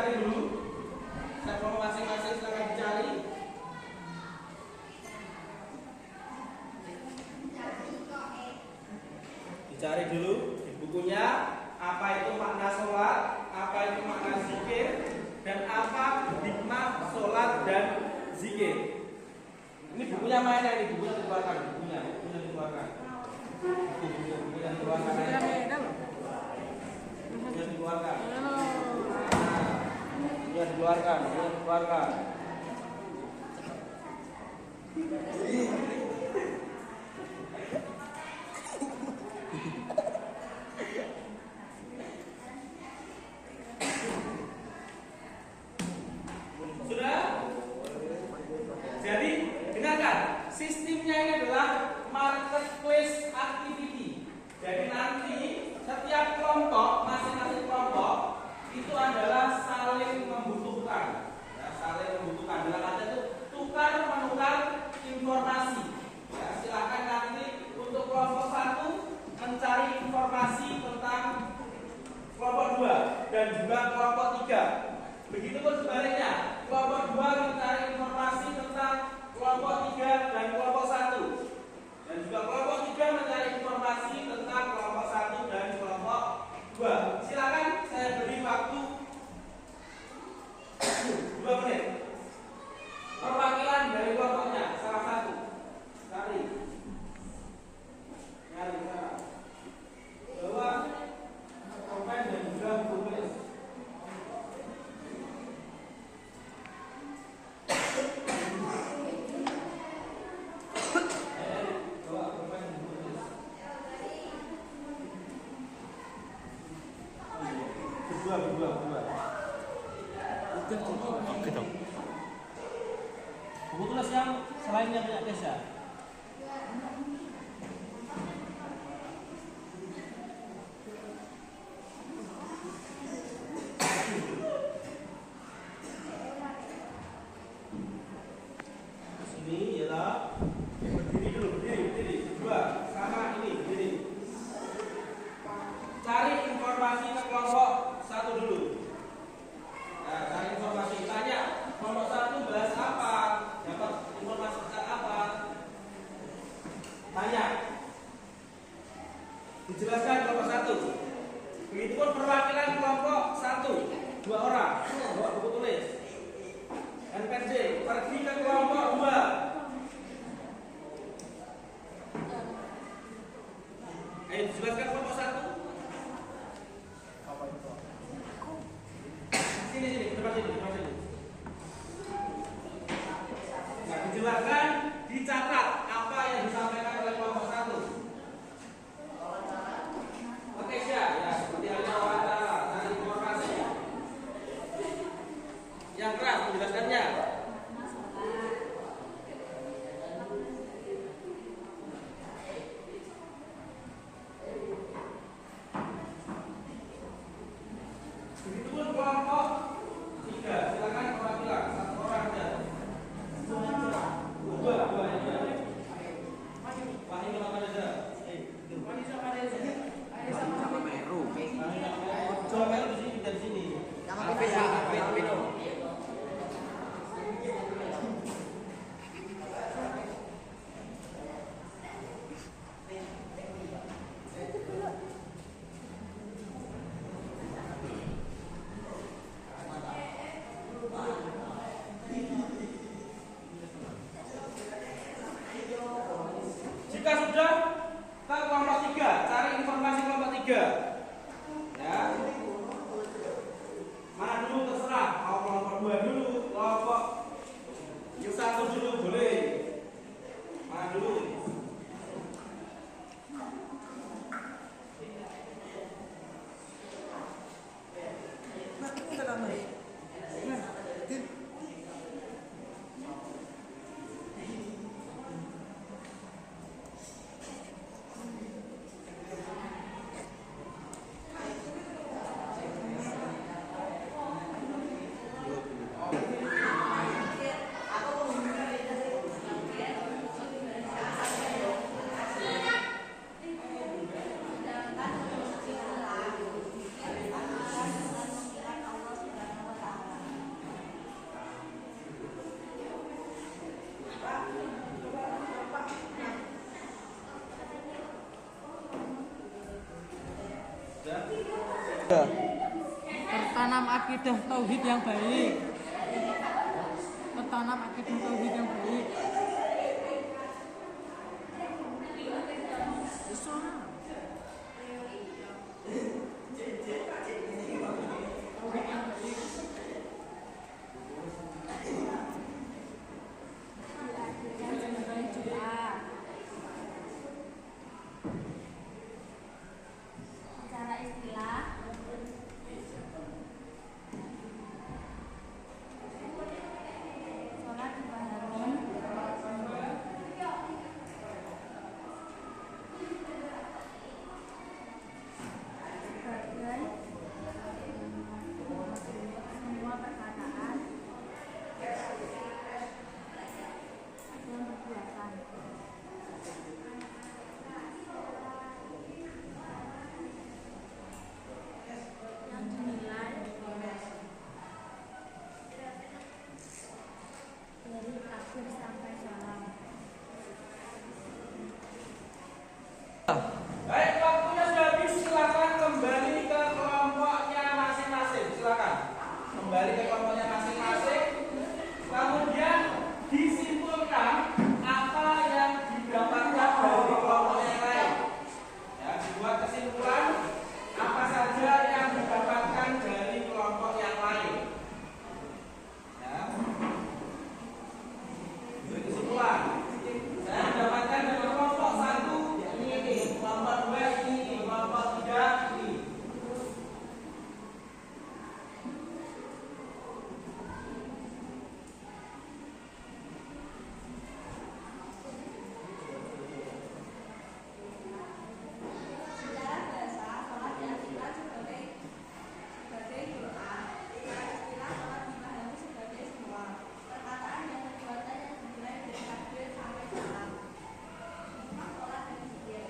dicari dulu. Saya mau masing-masing silakan dicari. Dicari dulu di bukunya apa itu makna sholat, apa itu makna zikir, dan apa hikmah sholat dan zikir. Ini bukunya mana ini? Bukunya dikeluarkan, bukunya dikeluarkan. Bukunya dikeluarkan. Bukunya dikeluarkan. Bukunya dikeluarkan. Bukunya dikeluarkan. Sudah? Jadi dengarkan, sistemnya ini adalah marketplace activity. Jadi nanti setiap kelompok, masing-masing kelompok itu adalah saling membutuhkan, ya, saling membutuhkan. Dalam arti itu tukar menukar informasi. Ya, silakan nanti untuk kelompok 1 mencari informasi tentang kelompok 2 dan juga kelompok 3. Begitupun sebaliknya, kelompok 2 mencari informasi tentang kelompok 3 dan kelompok 1. Dan juga kelompok 3 mencari informasi tentang kelompok 1 dan kelompok 2. Silakan saya beri waktu 2 menit. Perwakilan dari kelompoknya salah satu. Cari sana. Bawa pulpen dan juga buku tulis. Berdua. Oke dong. Buku tulis yang selain yang punya Kesha. Sini ya, berdiri dulu, berdiri. Berdua, sama ini, berdiri. Cari informasi ke kelompok 1 dulu. Nah, cari informasi, tanya kelompok 1 bahas apa, dapat informasi tentang apa. Tanya, dijelaskan kelompok 1. Begitupun perwakilan kelompok 1, 2 orang, bawa buku tulis. NPC, pergi ke kelompok 2. Ayo dijelaskan kelompok 1. Sini, depan sini. Nah, dijelaskan, dicatat apa yang disampaikan oleh kelompok 1. Oke, ya, seperti halnya wawancara, cari informasi. Yang keras menjelaskannya. Begitupun kelompok 3, silakan perwakilan 1 orang saja. Dua. Wahyu sama Reza. Sama Meru. Coba Meru di sini, dari sini. Jika sudah ke kelompok 3, cari informasi kelompok 3. Ya. Mana dulu terserah, mau kelompok 2 dulu, kelompok 1 dulu boleh. Mana dulu? Tertanam akidah tauhid yang baik. Tertanam akidah tauhid yang baik. Secara istilah sholat dipahami sebagai semua perkataan dan perbuatan yang dinilai dari takbir sampai salam. Baik, waktunya sudah habis. Silakan kembali ke kelompoknya masing-masing. Silakan kembali ke kelompoknya masing-masing. Kemudian disimpulkan apa yang didapatkan dari kelompok yang lain. Ya, dibuat kesimpulan apa saja yang didapatkan dari kelompok yang lain. Ya. Beri kesimpulan. Saya mendapatkan dari kelompok satu ini, kelompok dua ini, kelompok tiga ini. Secara bahasa, sholat diartikan sebagai doa. Secara istilah, sholat dipahami sebagai semua perkataan dan perbuatan yang dimulai dari takbir sampai salam. Hikmah sholat dan zikir.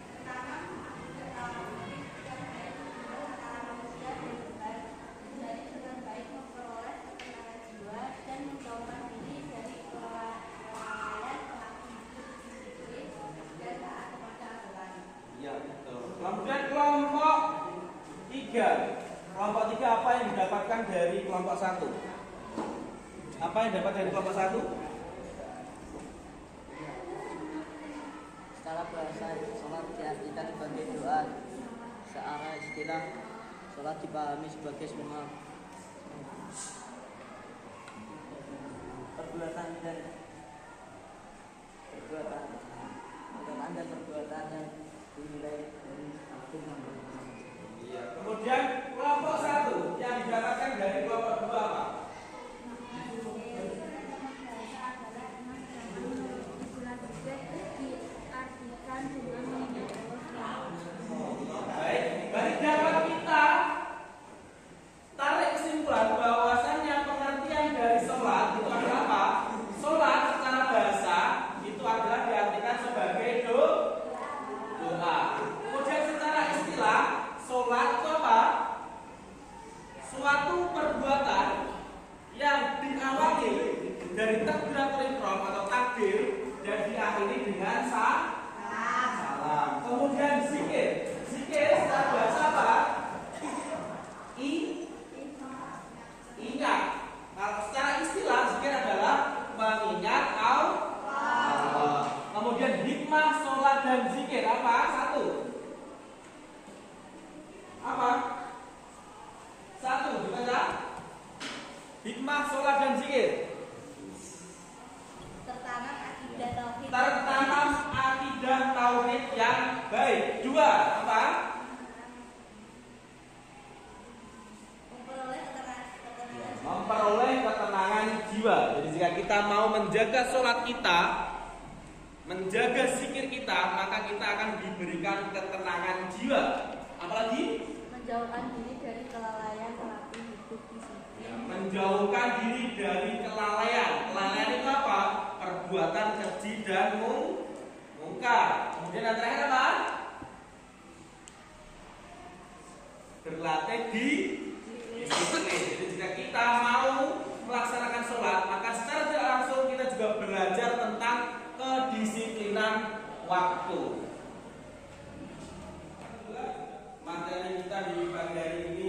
Pertama, akidah tauhid yang baik hubungan antara manusia dan Tuhan, menjadi dengan baik memperoleh ketenangan jiwa dan menjauhkan diri dari kelalaian pelaku hidup disiplin dan taat kepada aturan. Ya, betul. Kemudian kelompok tiga. Kelompok tiga apa yang didapatkan dari kelompok satu? Apa yang dapat dari kelompok satu? Secara bahasa, sholat diartikan sebagai doa. Secara istilah, sholat dipahami sebagai semua perbuatan dan perbuatan yang dinilai dari takbir sampai salam. Iya. Kemudian kelompok satu yang didapatkan dari kelompok dua apa? Diartikan dengan mengingat Allah. Baik, bagi dapat kita tarik kesimpulan bahwasannya pengertian dari sholat itu adalah apa? Sholat secara bahasa itu adalah diartikan sebagai doa. Kemudian secara istilah sholat itu apa? Suatu perbuatan yang diawali dari takbiratul ihram atau takbir dan diakhiri dengan salam. Kemudian zikir. Zikir secara bahasa apa? Ingat. Kalau secara istilah zikir adalah mengingat Allah. Kemudian hikmah sholat dan zikir apa? Satu. Apa? Satu, dibaca. Hikmah sholat dan zikir. Tertanam akidah tauhid. Tertanam akidah tauhid yang baik. Dua, apa? Memperoleh ketenangan jiwa. Jadi jika kita mau menjaga sholat kita, menjaga zikir kita, maka kita akan diberikan ketenangan jiwa. Apalagi Menjauhkan diri dari kelalaian pelaku hidup disiplin. menjauhkan diri dari kelalaian. Kelalaian itu apa? Perbuatan keji dan mungkar. Kemudian yang terakhir apa? Berlatih di disiplin. Jadi jika kita mau melaksanakan sholat, maka secara tidak langsung kita juga belajar tentang kedisiplinan waktu. Materi kita di pagi hari ini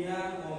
dunia